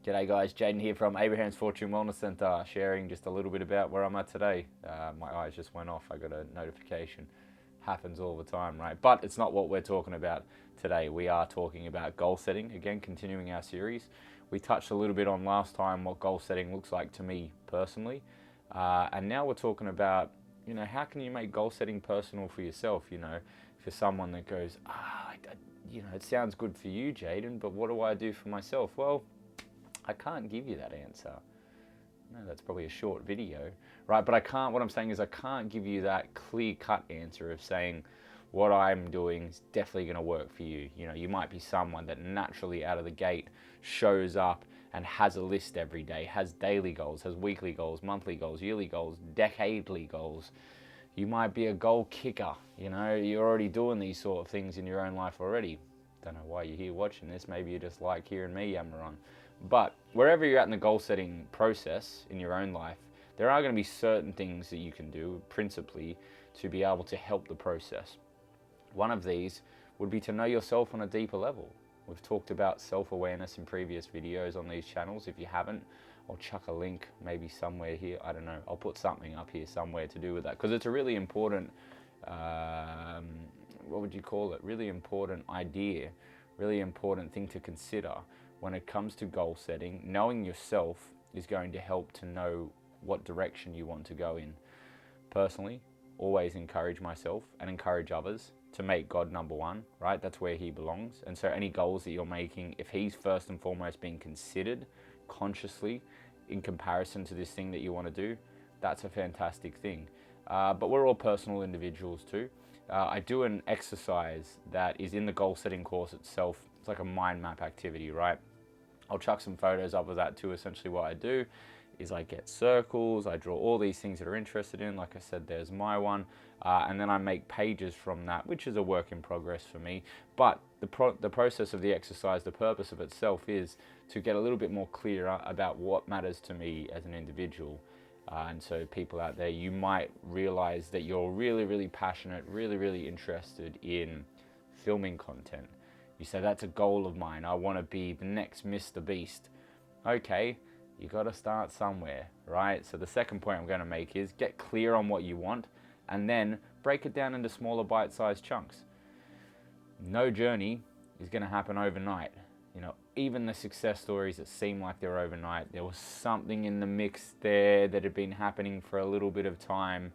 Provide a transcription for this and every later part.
G'day guys, Jaydon here from Abraham's Fortune Wellness Centre, sharing just a little bit about where I'm at today. My eyes just went off, I got a notification. Happens all the time, right? But it's not what we're talking about today. We are talking about goal setting, again, continuing our series. We touched a little bit on last time what goal setting looks like to me personally. And now we're talking about, how can you make goal setting personal for yourself? If you're someone that goes, it sounds good for you, Jaydon, but what do I do for myself? Well, I can't give you that answer. No, that's probably a short video, right? But what I'm saying is I can't give you that clear-cut answer of saying what I'm doing is definitely going to work for you. You might be someone that naturally out of the gate shows up and has a list every day, has daily goals, has weekly goals, monthly goals, yearly goals, decadely goals. You might be a goal kicker, you're already doing these sort of things in your own life already. Don't know why you're here watching this. Maybe you just like hearing me yammer on. But wherever you're at in the goal setting process in your own life, there are going to be certain things that you can do principally to be able to help the process. One of these would be to know yourself on a deeper level. We've talked about self-awareness in previous videos on these channels. If you haven't, I'll chuck a link maybe somewhere here. I don't know. I'll put something up here somewhere to do with that, because it's a really important, really important idea, really important thing to consider when it comes to goal setting. Knowing yourself is going to help to know what direction you want to go in. Personally, always encourage myself and encourage others to make God number one, right? That's where he belongs. And so any goals that you're making, if he's first and foremost being considered consciously in comparison to this thing that you want to do, that's a fantastic thing. But we're all personal individuals too. I do an exercise that is in the goal setting course itself. It's like a mind map activity, right? I'll chuck some photos up of that too. Essentially what I do is I get circles, I draw all these things that are interested in. Like I said, there's my one. And then I make pages from that, which is a work in progress for me. But the process of the exercise, the purpose of itself is to get a little bit more clearer about what matters to me as an individual. And so people out there, you might realize that you're really, really passionate, really, really interested in filming content. You say, that's a goal of mine. I want to be the next Mr. Beast. Okay, you got to start somewhere, right? So the second point I'm going to make is get clear on what you want and then break it down into smaller bite-sized chunks. No journey is going to happen overnight. Even the success stories that seem like they're overnight, there was something in the mix there that had been happening for a little bit of time.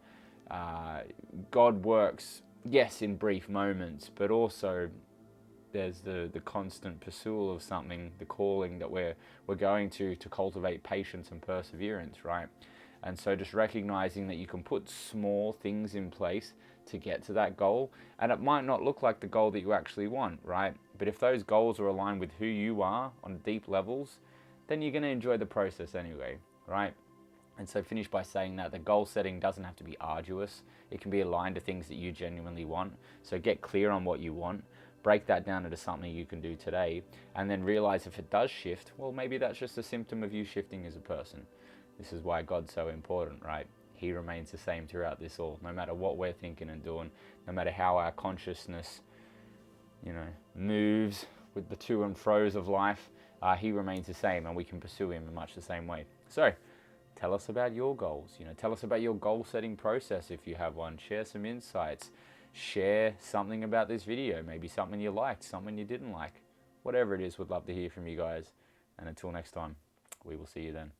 God works, yes, in brief moments, but also there's the constant pursuit of something, the calling that we're going to cultivate patience and perseverance, right? And so just recognizing that you can put small things in place to get to that goal, and it might not look like the goal that you actually want, right? But if those goals are aligned with who you are on deep levels, then you're going to enjoy the process anyway, right? And so finish by saying that the goal setting doesn't have to be arduous. It can be aligned to things that you genuinely want. So get clear on what you want, break that down into something you can do today, and then realize if it does shift, well, maybe that's just a symptom of you shifting as a person. This is why God's so important, right? He remains the same throughout this all, no matter what we're thinking and doing, no matter how our consciousness, moves with the to and fro's of life, he remains the same, and we can pursue him in much the same way. So, tell us about your goals. Tell us about your goal setting process if you have one. Share some insights. Share something about this video, maybe something you liked, something you didn't like. Whatever it is, we'd love to hear from you guys. And until next time, we will see you then.